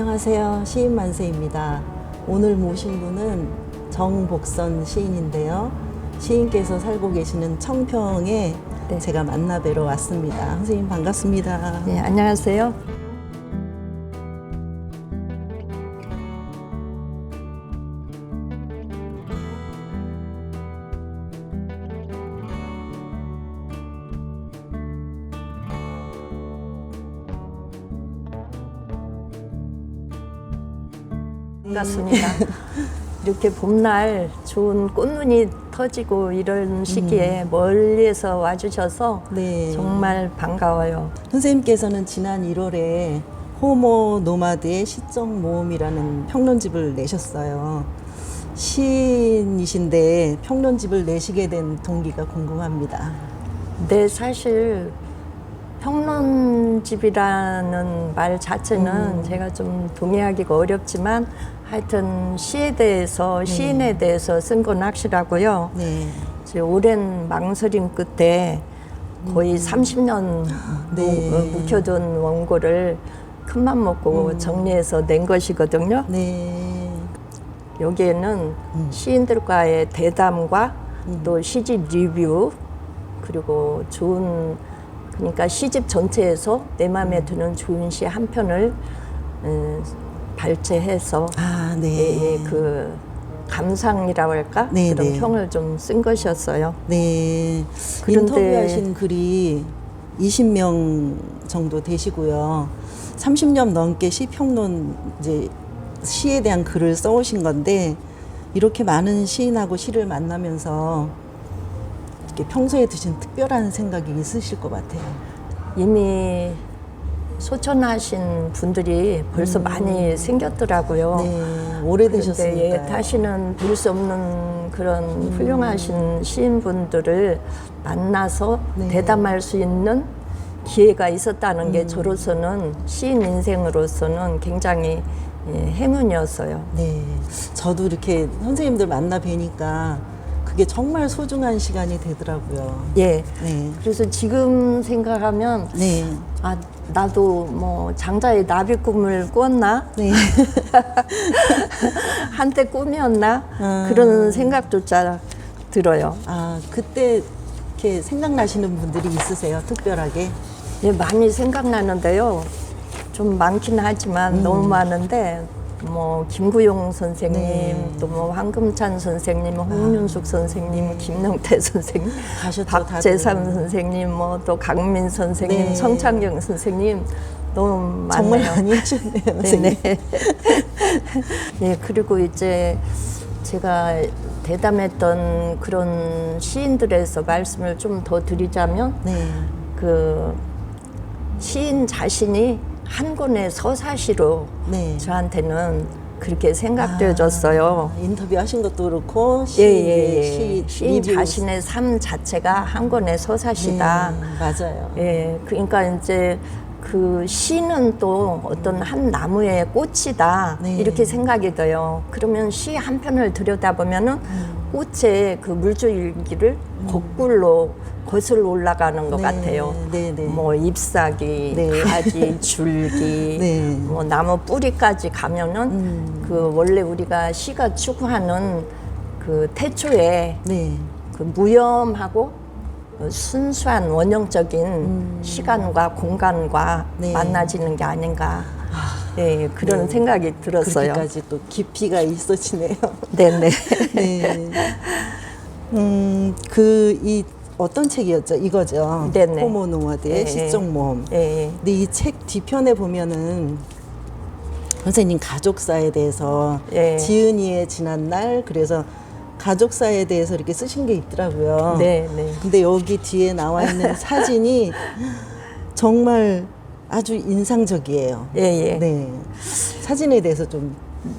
안녕하세요. 시인 만세입니다. 오늘 모신 분은 정복선 시인인데요. 시인께서 살고 계시는 청평에 네. 제가 만나 뵈러 왔습니다. 선생님 반갑습니다. 네, 안녕하세요. 반갑습니다. 이렇게 봄날 좋은 꽃눈이 터지고 이런 시기에 멀리에서 와주셔서 네. 정말 반가워요. 선생님께서는 지난 1월에 호모 노마드의 시적 모험이라는 평론집을 내셨어요. 시인이신데 평론집을 내시게 된 동기가 궁금합니다. 네, 사실 평론집이라는 말 자체는 제가 좀 동의하기가 어렵지만 하여튼 시에 대해서 시인에 대해서 쓴 건 확실하고요. 네. 이제 오랜 망설임 끝에 거의 30년 네. 묵혀둔 원고를 큰맘 먹고 정리해서 낸 것이거든요. 네. 여기에는 시인들과의 대담과 또 시집 리뷰 그리고 좋은 그러니까 시집 전체에서 내 마음에 드는 좋은 시 한 편을 발췌해서 네. 그 감상이라고 할까? 네, 그런 네. 평을 좀 쓴 것이었어요. 네. 그런데- 인터뷰하신 글이 20명 정도 되시고요. 30년 넘게 시평론 이제 시에 대한 글을 써오신 건데 이렇게 많은 시인하고 시를 만나면서 이렇게 평소에 드신 특별한 생각이 있으실 것 같아요. 이미 소천하신 분들이 벌써 많이 생겼더라고요. 네, 오래되셨으니까요. 그런데 다시는 볼 수 없는 그런 훌륭하신 시인분들을 만나서 네. 대담할 수 있는 기회가 있었다는 게 저로서는 시인 인생으로서는 굉장히 행운이었어요. 네, 저도 이렇게 선생님들 만나 뵈니까 그게 정말 소중한 시간이 되더라고요. 예. 네, 그래서 지금 생각하면 네, 아 나도 뭐 장자의 나비 꿈을 꿨나 네. 한때 꿈이었나 그런 생각조차 들어요. 아, 그때 이렇게 생각나시는 분들이 있으세요? 특별하게? 예, 많이 생각나는데요. 좀 많긴 하지만 너무 많은데 뭐 김구용 선생님, 네. 또 뭐 황금찬 선생님, 홍윤숙 선생님, 김영태 선생님, 가셨죠, 박재삼 다들. 선생님, 뭐 또 강민 선생님, 네. 성창경 선생님 너무 많네요. 정말 많이 하셨네요, 선생님. 네네. 네, 그리고 이제 제가 대담했던 그런 시인들에서 말씀을 좀 더 드리자면 네, 그 시인 자신이 한 권의 서사시로 네. 저한테는 그렇게 생각되어졌어요. 인터뷰 하신 것도 그렇고, 시인 리뷰. 자신의 삶 자체가 한 권의 서사시다. 네, 맞아요. 예, 그러니까 이제 그 시는 또 어떤 한 나무의 꽃이다 네. 이렇게 생각이 돼요. 그러면 시 한 편을 들여다보면은 꽃의 그 물줄기를 거꾸로 거슬러 올라가는 것 네, 같아요. 네, 네. 뭐 잎사귀, 네. 가지, 줄기, 네. 뭐 나무 뿌리까지 가면은 그 원래 우리가 시가 추구하는 그 태초에 네, 그 무염하고 순수한 원형적인 시간과 공간과 네. 만나지는 게 아닌가. 네, 그런 생각이 들었어요. 그렇게까지 또 깊이가 있어지네요. 네네. 네. 이 어떤 책이었죠? 이거죠. 네네. 호모 노마드의 네. 시적 모험. 예, 근데 이 책 뒤편에 보면은 선생님 가족사에 대해서 예. 지은이의 지난 날 그래서 가족사에 대해서 이렇게 쓰신 게 있더라고요. 네, 네. 근데 여기 뒤에 나와 있는 사진이 정말 아주 인상적이에요. 예, 예. 네. 사진에 대해서 좀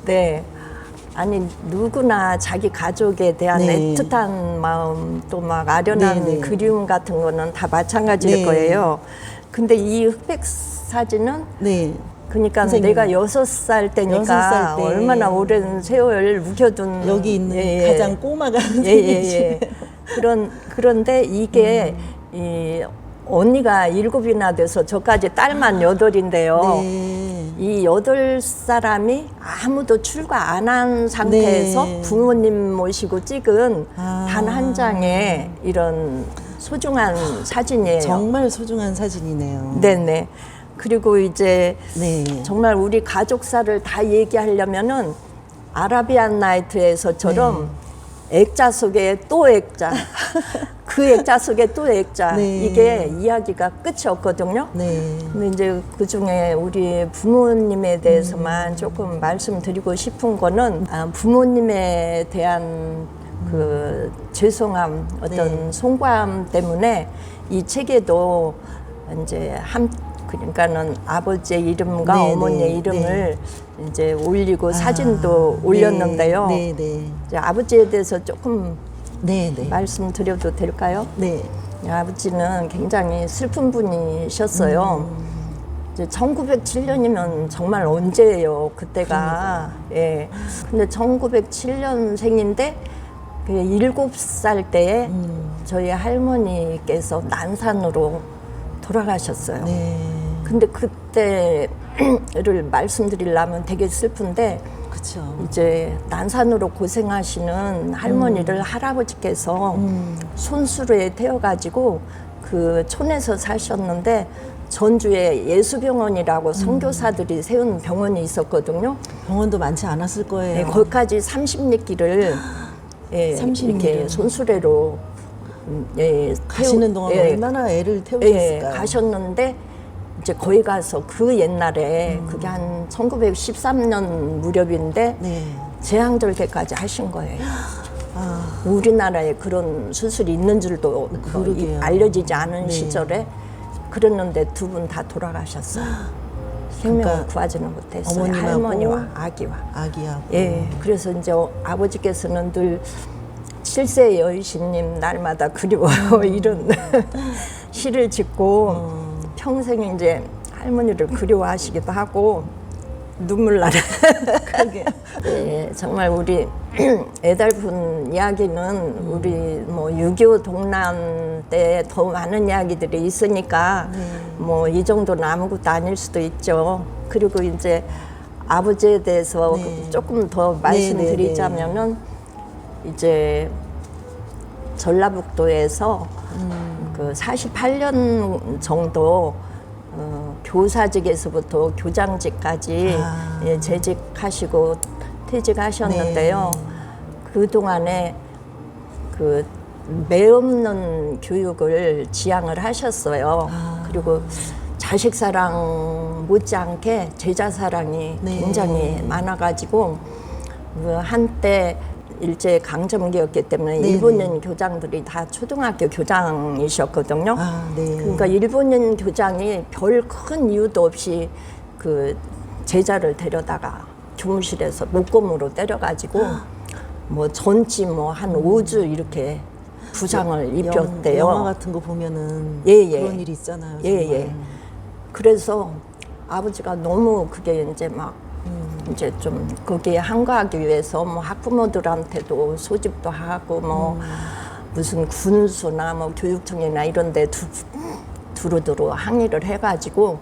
네. 아니 누구나 자기 가족에 대한 네. 애틋한 마음 또 막 아련한 네, 네. 그리움 같은 거는 다 마찬가지일 네. 거예요. 근데 이 흑백 사진은 네. 그러니까 선생님. 내가 6살 때니까 6살 때. 얼마나 오랜 세월 묵혀둔 여기 있는 예, 예. 가장 꼬마가 예. 그런데 이게 이 언니가 7이나 돼서 저까지 딸만 8인데요. 네. 이 8사람이 아무도 출가 안 한 상태에서 네. 부모님 모시고 찍은 아. 단 한 장의 이런 소중한 사진이에요. 정말 소중한 사진이네요. 네네. 그리고 이제 네. 정말 우리 가족사를 다 얘기하려면은 아라비안 나이트에서처럼 액자 속에 또 액자, 그 액자 속에 또 액자, 네. 이게 이야기가 끝이 없거든요. 네. 근데 이제 그 중에 우리 부모님에 대해서만 조금 말씀드리고 싶은 거는 부모님에 대한 그 죄송함, 어떤 네. 송구함 때문에 이 책에도 이제 그러니까는 아버지의 이름과 네, 어머니의 네, 이름을 이제 올리고 사진도 올렸는데요. 네, 네, 이제 아버지에 대해서 조금 네, 네. 말씀드려도 될까요? 네. 아버지는 굉장히 슬픈 분이셨어요. 이제 1907년이면 정말 언제예요, 그때가. 예. 근데 1907년생인데 그 7살 때에 저희 할머니께서 난산으로 돌아가셨어요. 네. 근데 그때를 말씀드리려면 되게 슬픈데 그렇죠. 이제 난산으로 고생하시는 할머니를 할아버지께서 손수레에 태워가지고 그 촌에서 사셨는데 전주에 예수병원이라고 선교사들이 세운 병원이 있었거든요. 병원도 많지 않았을 거예요. 예, 거기까지 30리길을 예, 30 이렇게 리를. 손수레로 가시는 동안 예, 얼마나 애를 태우셨을까요? 가셨는데 이제 거기 가서 그 옛날에 그게 한 1913년 무렵인데 네. 제왕절개까지 하신 거예요. 아, 우리나라에 그런 수술이 있는 줄도 그러게요. 알려지지 않은 네. 시절에 그랬는데 두 분 다 돌아가셨어요. 생명을 그러니까 구하지는 못했어요. 어머님하고 할머니와 아기와. 아기하고. 예, 그래서 이제 아버지께서는 늘 7세 여의신님 날마다 그리워요 이런 시를 짓고 평생 이제 할머니를 그리워하시기도 하고 눈물 나요. 그러게. 예, 정말 우리 애달픈 이야기는 우리 뭐 6.25 동란 때 더 많은 이야기들이 있으니까 뭐 이 정도는 아무것도 아닐 수도 있죠. 그리고 이제 아버지에 대해서 네. 조금 더 말씀드리자면은 이제 전라북도에서 그 48년 정도 교사직에서부터 교장직까지 아. 예, 재직하시고 퇴직하셨는데요. 네. 그 동안에 그 매없는 교육을 지향을 하셨어요. 그리고 자식 사랑 못지않게 제자 사랑이 네. 굉장히 많아가지고 그 한때 일제 강점기였기 때문에 네. 일본인 교장들이 다 초등학교 교장이셨거든요. 아, 네. 그러니까 일본인 교장이 별 큰 이유도 없이 그 제자를 데려다가 교무실에서 목검으로 때려가지고 뭐 전치 뭐 한 5주 이렇게 부상을 입혔대요. 영화 같은 거 보면은 예, 예. 그런 일이 있잖아요. 예, 정말. 예. 그래서 아버지가 너무 그게 이제 막 이제 좀 거기에 항거하기 위해서 뭐 학부모들한테도 소집도 하고 뭐 무슨 군수나 뭐 교육청이나 이런 데 두루두루 항의를 해가지고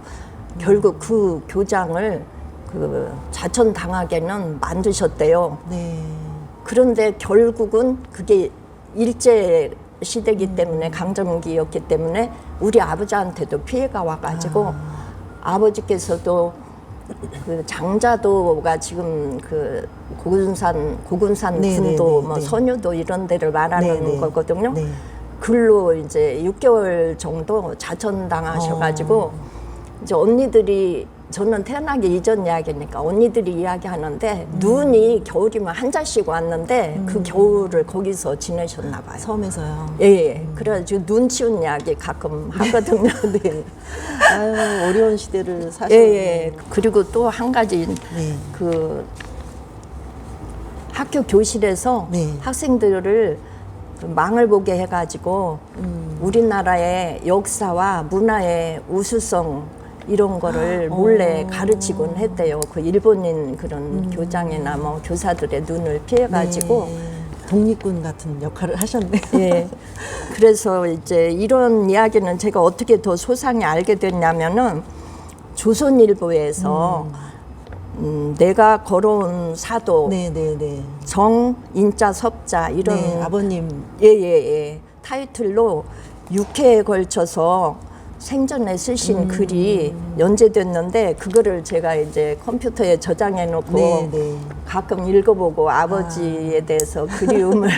결국 그 교장을 그 자천당하게는 만드셨대요. 네. 그런데 결국은 그게 일제 시대이기 때문에 강점기였기 때문에 우리 아버지한테도 피해가 와가지고 아버지께서도 그 장자도가 지금 그 고군산 네, 군도 네, 뭐 네. 선유도 이런 데를 말하는 네, 네. 거거든요. 네. 글로 이제 6개월 정도 자천당하셔가지고 이제 언니들이 저는 태어나기 이전 이야기니까 언니들이 이야기하는데 눈이 겨울이면 한 잔씩 왔는데 그 겨울을 거기서 지내셨나 봐요. 섬에서요. 예, 예. 그래가지고 눈 치운 이야기 가끔 하거든요. 네. 아유, 어려운 시대를 예, 사셨네요. 예. 그리고 또 한 가지 네. 그 학교 교실에서 네. 학생들을 그 망을 보게 해가지고 우리나라의 역사와 문화의 우수성 이런 거를 몰래 가르치곤 했대요. 그 일본인 그런 교장이나 뭐 교사들의 눈을 피해가지고. 네. 독립군 같은 역할을 하셨네요. 예. 그래서 이제 이런 이야기는 제가 어떻게 더 소상히 알게 됐냐면은 조선일보에서 내가 걸어온 사도, 네네네. 정, 인자, 섭자 이런 네, 아버님. 예예예 타이틀로 6회에 걸쳐서 생전에 쓰신 글이 연재됐는데 그거를 제가 이제 컴퓨터에 저장해 놓고 네네. 가끔 읽어보고 아버지에 대해서 그리움을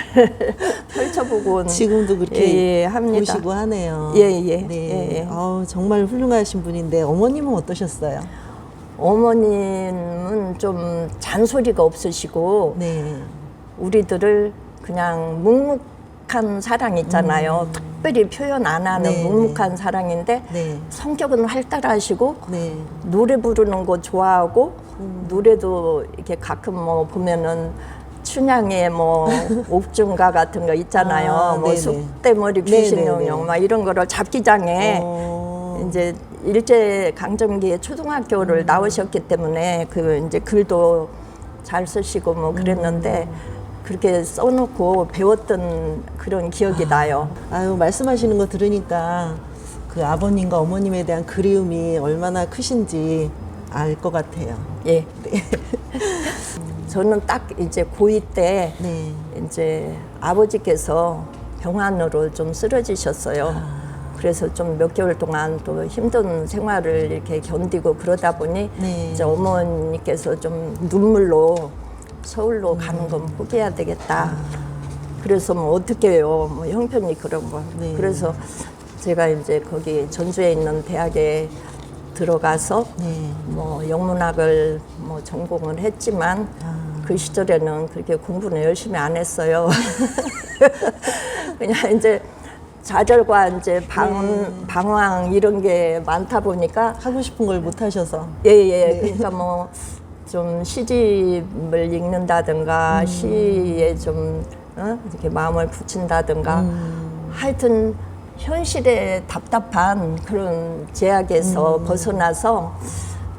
펼쳐보고 지금도 그렇게 합니다. 보시고 하네요. 예예. 네. 예. 정말 훌륭하신 분인데 어머님은 어떠셨어요? 어머님은 좀 잔소리가 없으시고 네. 우리들을 그냥 묵묵한 사랑 있잖아요. 특별히 표현 안 하는 네, 묵묵한 사랑인데 네. 성격은 활달하시고 네. 노래 부르는 거 좋아하고 노래도 이렇게 가끔 뭐 보면은 춘향의 뭐 옥중가 같은 거 있잖아요. 아, 뭐 네네. 쑥대머리 네네네. 귀신용용 막 이런 거를 잡기장에 이제 일제 강점기에 초등학교를 나오셨기 때문에 그 이제 글도 잘 쓰시고 뭐 그랬는데 그렇게 써놓고 배웠던 그런 기억이 나요. 아유, 말씀하시는 거 들으니까 그 아버님과 어머님에 대한 그리움이 얼마나 크신지 알 것 같아요. 예. 저는 딱 이제 고2 때 네. 이제 아버지께서 병환으로 좀 쓰러지셨어요. 그래서 좀 몇 개월 동안 또 힘든 생활을 이렇게 견디고 그러다 보니 네. 이제 어머니께서 좀 눈물로 서울로 가는 건 포기해야 되겠다. 그래서 뭐 어떻게 해요? 뭐 형편이 그런 거. 네. 그래서 제가 이제 거기 전주에 있는 대학에 들어가서 네. 뭐 영문학을 뭐 전공을 했지만 그 시절에는 그렇게 공부는 열심히 안 했어요. 그냥 이제 좌절과 이제 방황 이런 게 많다 보니까 하고 싶은 걸 못 하셔서. 예예. 그러니까 뭐 좀 시집을 읽는다든가 시에 좀 이렇게 마음을 붙인다든가 하여튼 현실에 답답한 그런 제약에서 벗어나서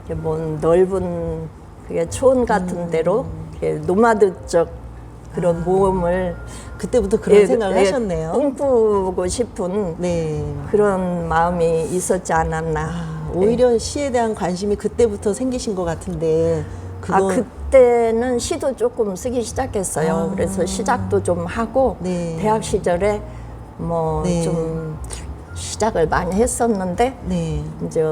이렇게 뭐 넓은 그게 초원 같은 데로 이렇게 노마드적 그런 모험을 그때부터 그런 생각을 하셨네요. 꿈꾸고 싶은 네. 그런 마음이 있었지 않았나. 오히려 시에 대한 관심이 그때부터 생기신 것 같은데 그때는 시도 조금 쓰기 시작했어요. 그래서 시작도 좀 하고 네. 대학 시절에 뭐 네. 좀 시작을 많이 했었는데 네. 이제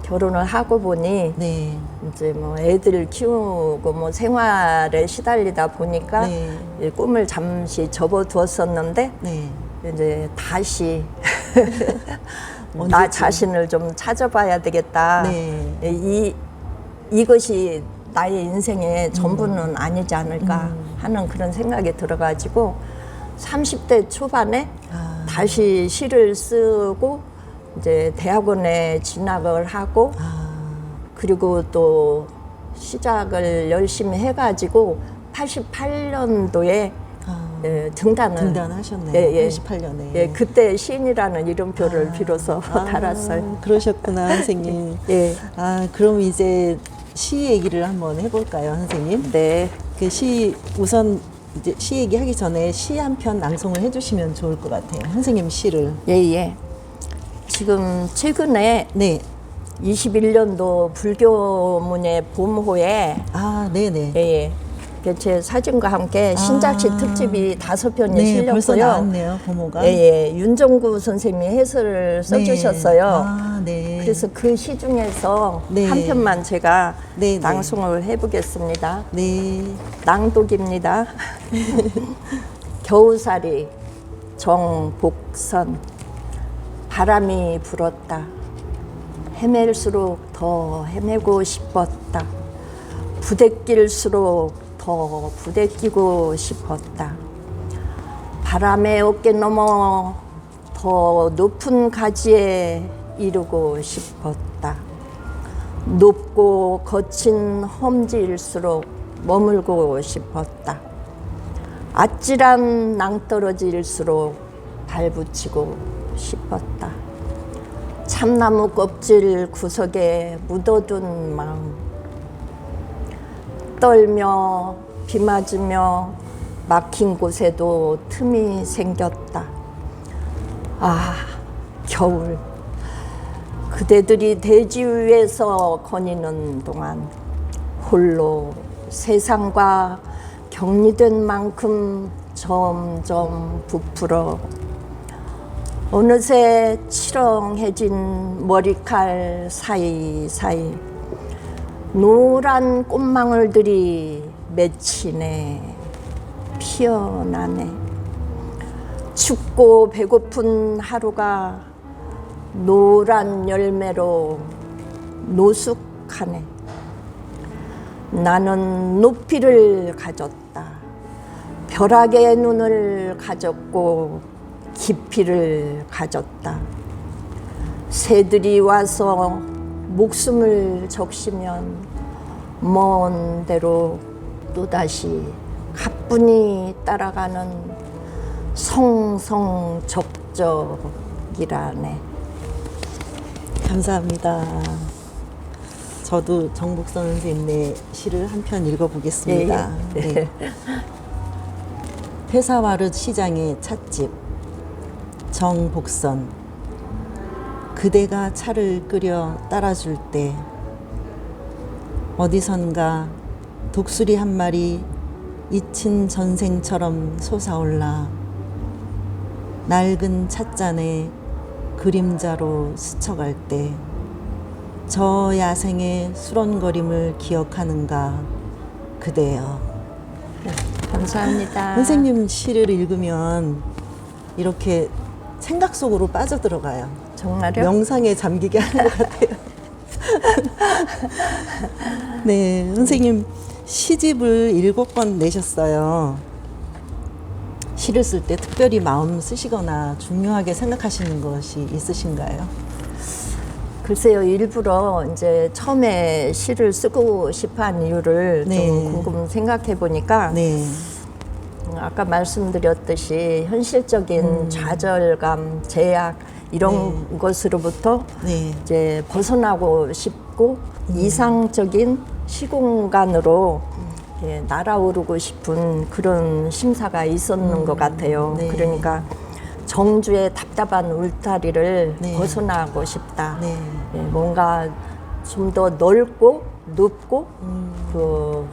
결혼을 하고 보니 네. 이제 뭐 애들 키우고 뭐 생활에 시달리다 보니까 네. 이 꿈을 잠시 접어두었었는데 네. 이제 다시 나 자신을 좀 찾아봐야 되겠다. 네. 이것이 나의 인생의 전부는 아니지 않을까 하는 그런 생각이 들어가지고 30대 초반에 다시 시를 쓰고 이제 대학원에 진학을 하고 그리고 또 시작을 열심히 해가지고 88년도에 등단하셨네요. 예. 88년에. 예, 그때 시인이라는 이름표를 비로소 달았어요. 그러셨구나, 선생님. 예. 그럼 이제 시 얘기를 한번 해볼까요, 선생님? 네. 그 시 우선 이제 시 얘기하기 전에 시 한 편 낭송을 해주시면 좋을 것 같아요. 선생님 시를. 예. 지금 최근에 네. 21년도 불교문예 봄호에 네네. 예. 제 사진과 함께 신작시 특집이 5편이 네, 실렸고요. 벌써 나왔네요, 부모가. 예. 윤정구 선생님이 해설을 써주셨어요. 네. 그래서 그 시 중에서 네. 한 편만 제가 네. 낭송을 해보겠습니다. 네. 낭독입니다. 겨우살이 정복선 바람이 불었다. 헤맬수록 더 헤매고 싶었다. 부대낄수록 더 부대끼고 싶었다. 바람의 어깨 넘어 더 높은 가지에 이르고 싶었다. 높고 거친 험지일수록 머물고 싶었다. 아찔한 낭떠러지일수록 발붙이고 싶었다. 참나무 껍질 구석에 묻어둔 마음. 떨며 비 맞으며 막힌 곳에도 틈이 생겼다. 겨울. 그대들이 대지 위에서 거니는 동안 홀로 세상과 격리된 만큼 점점 부풀어 어느새 치렁해진 머리칼 사이사이 노란 꽃망울들이 맺히네 피어나네. 춥고 배고픈 하루가 노란 열매로 노숙하네. 나는 높이를 가졌다. 벼락의 눈을 가졌고 깊이를 가졌다. 새들이 와서 목숨을 적시면 먼 데로 또다시 가뿐히 따라가는 성성적적이라네. 감사합니다. 저도 정복선 선생님의 시를 한 편 읽어보겠습니다. 예, 예. 네. 회사와릇 시장의 찻집 정복선. 그대가 차를 끓여 따라줄 때 어디선가 독수리 한 마리 잊힌 전생처럼 솟아올라 낡은 찻잔에 그림자로 스쳐갈 때 저 야생의 수런거림을 기억하는가 그대여. 감사합니다. 선생님 시를 읽으면 이렇게 생각 속으로 빠져들어가요. 정말요? 명상에 잠기게 하는 것 같아요. 네, 선생님 시집을 7권 내셨어요. 시를 쓸 때 특별히 마음 쓰시거나 중요하게 생각하시는 것이 있으신가요? 글쎄요, 일부러 이제 처음에 시를 쓰고 싶어한 이유를 네. 좀 궁금 생각해 보니까 네, 아까 말씀드렸듯이 현실적인 좌절감, 제약 이런 것으로부터 네, 이제 벗어나고 싶고 이상적인 시공간으로 이렇게 날아오르고 싶은 그런 심사가 있었는 것 같아요. 네. 그러니까 정주의 답답한 울타리를 네. 벗어나고 싶다. 네. 예, 뭔가 좀 더 넓고 높고 그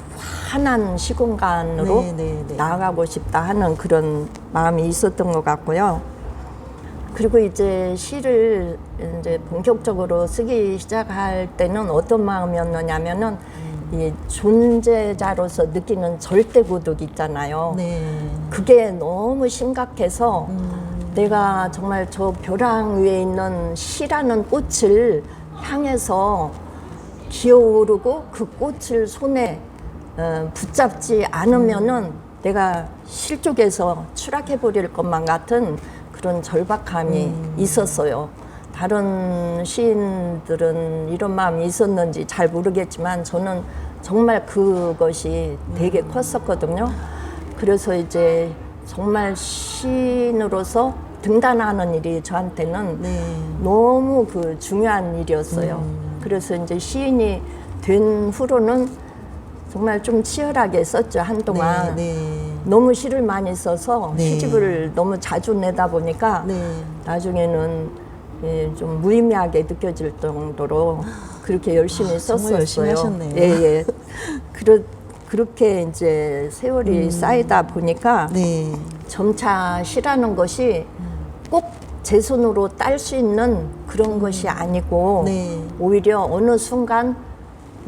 환한 시공간으로 네, 네, 네. 나아가고 싶다 하는 그런 마음이 있었던 것 같고요. 그리고 이제 시를 이제 본격적으로 쓰기 시작할 때는 어떤 마음이었느냐면은 이 존재자로서 느끼는 절대 고독 있잖아요. 네. 그게 너무 심각해서 내가 정말 저 벼랑 위에 있는 시라는 꽃을 향해서 기어오르고 그 꽃을 손에 붙잡지 않으면은 내가 실족해서 추락해 버릴 것만 같은 그런 절박함이 있었어요. 다른 시인들은 이런 마음이 있었는지 잘 모르겠지만 저는 정말 그것이 되게 컸었거든요. 그래서 이제 정말 시인으로서 등단하는 일이 저한테는 네. 너무 그 중요한 일이었어요. 그래서 이제 시인이 된 후로는 정말 좀 치열하게 썼죠, 한동안. 네, 네. 너무 시를 많이 써서 네. 시집을 너무 자주 내다 보니까 네. 나중에는 예, 좀 무의미하게 느껴질 정도로 그렇게 열심히 썼었어요. 정말 열심히 하셨네요. 예, 예. 그렇게 이제 세월이 쌓이다 보니까 네. 점차 시라는 것이 꼭 제 손으로 딸 수 있는 그런 것이 아니고 네. 오히려 어느 순간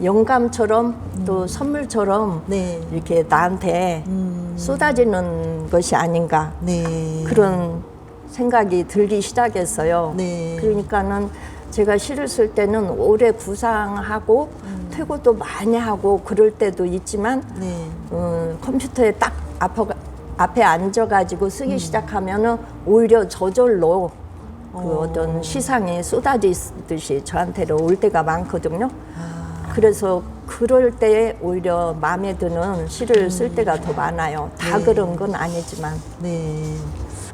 영감처럼 또 선물처럼 네. 이렇게 나한테 쏟아지는 것이 아닌가 네. 그런 생각이 들기 시작했어요. 네. 그러니까는 제가 시를 쓸 때는 오래 구상하고 퇴고도 많이 하고 그럴 때도 있지만 네. 컴퓨터에 딱 앞에 앉아가지고 쓰기 시작하면은 오히려 저절로 그 어떤 시상이 쏟아지듯이 저한테로 올 때가 많거든요. 그래서 그럴 때에 오히려 마음에 드는 시를 쓸 때가 더 많아요. 다 네. 그런 건 아니지만. 네.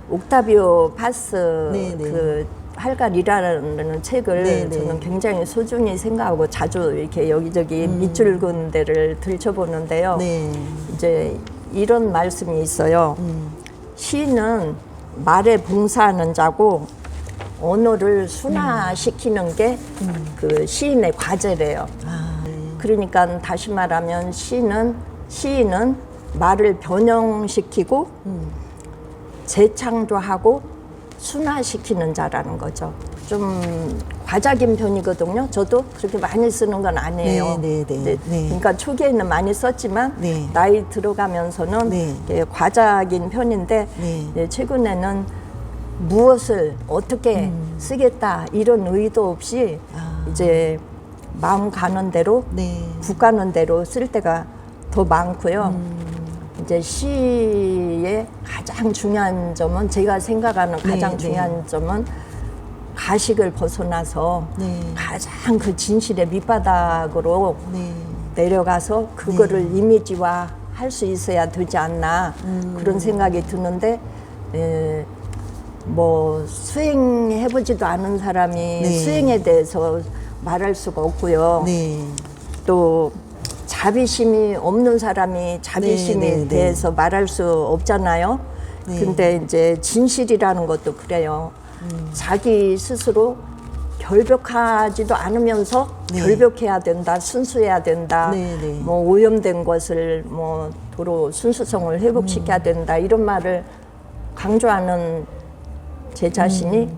옥타비오 파스 네, 네. 그 할갈이라는 책을 네, 네. 저는 굉장히 소중히 생각하고 자주 이렇게 여기저기 밑줄 그은 데를 들춰보는데요. 네. 이제 이런 말씀이 있어요. 시인은 말에 봉사하는 자고 언어를 순화시키는 게 그 시인의 과제래요. 아, 그러니까 다시 말하면 시인은 말을 변형시키고 재창조하고 순화시키는 자라는 거죠. 좀 과작인 편이거든요. 저도 그렇게 많이 쓰는 건 아니에요. 그러니까 초기에는 많이 썼지만 나이 들어가면서는 과작인 편인데 최근에는 무엇을 어떻게 쓰겠다 이런 의도 없이 이제 마음 가는 대로 국 가는 대로 쓸 때가 더 많고요. 이제 시의 가장 중요한 점은 제가 생각하는 가장 중요한 점은 가식을 벗어나서 가장 그 진실의 밑바닥으로 내려가서 그거를 이미지화 할 수 있어야 되지 않나 그런 생각이 드는데 뭐 수행해보지도 않은 사람이 수행에 대해서 말할 수가 없고요. 또 자비심이 없는 사람이 자비심에 대해서 말할 수 없잖아요. 근데 이제 진실이라는 것도 그래요. 자기 스스로 결벽하지도 않으면서 결벽해야 된다, 순수해야 된다, 뭐 오염된 것을 뭐 도로 순수성을 회복시켜야 된다 이런 말을 강조하는 제 자신이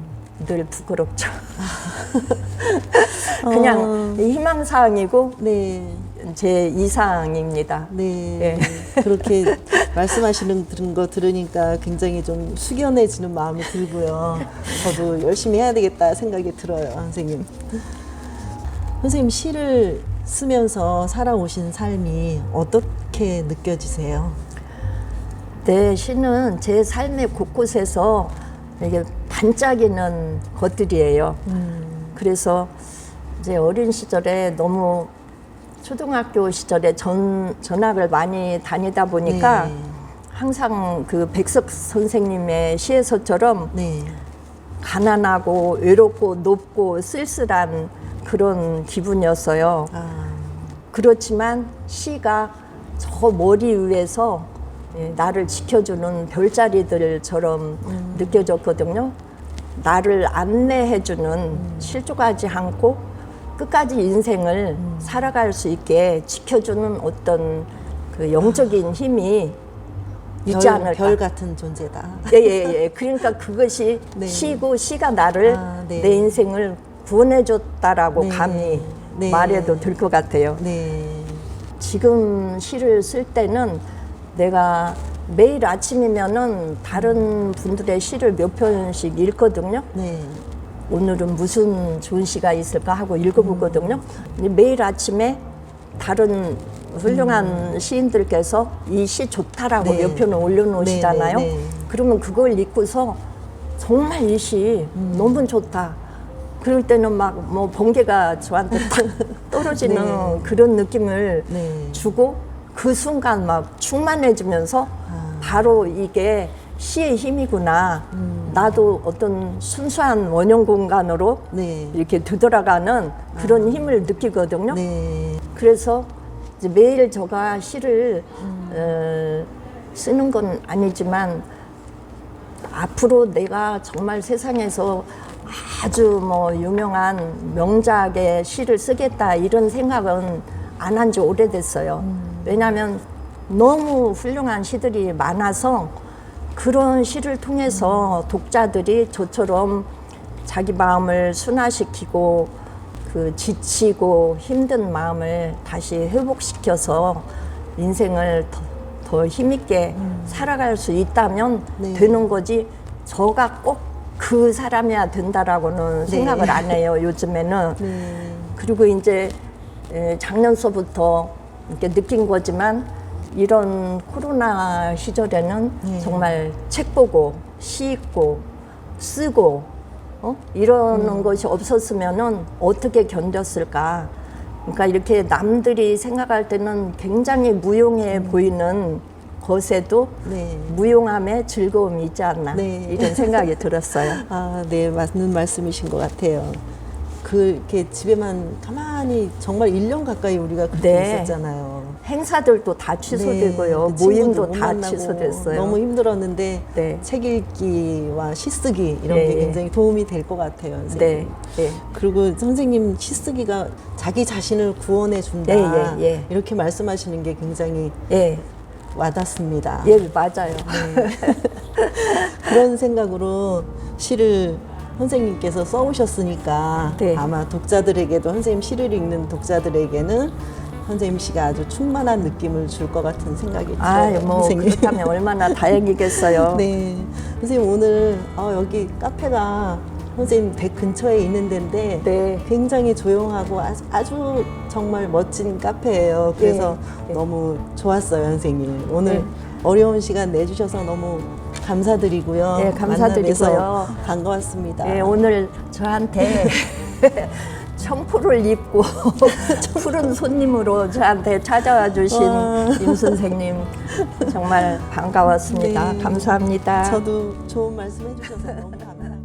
늘 부끄럽죠. 그냥 희망사항이고 제 이상입니다. 그렇게 말씀하시는 거 들으니까 굉장히 좀 숙연해지는 마음이 들고요. 저도 열심히 해야 되겠다 생각이 들어요, 선생님. 선생님, 시를 쓰면서 살아오신 삶이 어떻게 느껴지세요? 네, 시는 제 삶의 곳곳에서 이게 반짝이는 것들이에요. 그래서 이제 어린 시절에 너무 초등학교 시절에 전학을 많이 다니다 보니까 항상 그 백석 선생님의 시에서처럼 가난하고 외롭고 높고 쓸쓸한 그런 기분이었어요. 그렇지만 시가 저 머리 위에서 나를 지켜주는 별자리들처럼 느껴졌거든요. 나를 안내해주는 실족하지 않고 끝까지 인생을 살아갈 수 있게 지켜주는 어떤 그 영적인 힘이 있지 않을까. 별 같은 존재다. 그러니까 그것이 시고 시가 나를 내 인생을 구원해줬다라고 감히 말해도 될 것 같아요. 지금 시를 쓸 때는 내가 매일 아침이면은 다른 분들의 시를 몇 편씩 읽거든요. 오늘은 무슨 좋은 시가 있을까 하고 읽어보거든요. 매일 아침에 다른 훌륭한 시인들께서 이 시 좋다라고 몇 편을 올려놓으시잖아요. 그러면 그걸 읽고서 정말 이 시 너무 좋다. 그럴 때는 막 뭐 번개가 저한테 딱 떨어지는 그런 느낌을 주고 그 순간 막 충만해지면서 바로 이게 시의 힘이구나. 나도 어떤 순수한 원형 공간으로 이렇게 되돌아가는 그런 힘을 느끼거든요. 그래서 이제 매일 제가 시를 쓰는 건 아니지만 앞으로 내가 정말 세상에서 아주 뭐 유명한 명작의 시를 쓰겠다 이런 생각은 안 한 지 오래됐어요. 왜냐하면 너무 훌륭한 시들이 많아서 그런 시를 통해서 독자들이 저처럼 자기 마음을 순화시키고 그 지치고 힘든 마음을 다시 회복시켜서 인생을 더 힘있게 살아갈 수 있다면 되는 거지 저가 꼭 그 사람이야 된다라고는 생각을 안 해요, 요즘에는. 그리고 이제 작년서부터 이렇게 느낀 거지만 이런 코로나 시절에는 정말 책 보고 시 읽고 쓰고 이러는 것이 없었으면은 어떻게 견뎠을까. 그러니까 이렇게 남들이 생각할 때는 굉장히 무용해 보이는 것에도 무용함에 즐거움이 있지 않나 이런 생각이 들었어요. 네, 맞는 말씀이신 것 같아요. 그렇게 집에만 가만히 정말 1년 가까이 우리가 그렇게 있었잖아요. 행사들도 다 취소되고요. 그 모임도 친구들 못 다 만나고 취소됐어요. 너무 힘들었는데 네. 책 읽기와 시쓰기 이런 네, 게 예. 굉장히 도움이 될 것 같아요, 선생님. 네, 네. 그리고 선생님 시쓰기가 자기 자신을 구원해 준다 예, 예, 예. 이렇게 말씀하시는 게 굉장히 예, 와닿습니다. 예, 맞아요. 그런 생각으로 시를 선생님께서 써오셨으니까 네. 아마 독자들에게도 선생님 시를 읽는 독자들에게는 선생님 시가 아주 충만한 느낌을 줄 것 같은 생각이 들어요. 아, 뭐 선생님. 그렇다면 얼마나 다행이겠어요. 네, 선생님 오늘 여기 카페가 선생님 댁 근처에 있는 데인데 네. 굉장히 조용하고 아주 정말 멋진 카페예요. 그래서 네. 너무 좋았어요, 선생님. 오늘 네. 어려운 시간 내주셔서 너무 감사드리고요. 네, 감사드리고요. 만나뵈서 반가웠습니다. 네, 오늘 저한테 청포를 입고 푸른 손님으로 저한테 찾아와 주신 임 선생님 정말 반가웠습니다. 네. 감사합니다. 저도 좋은 말씀 해주셔서 너무 감사합니다.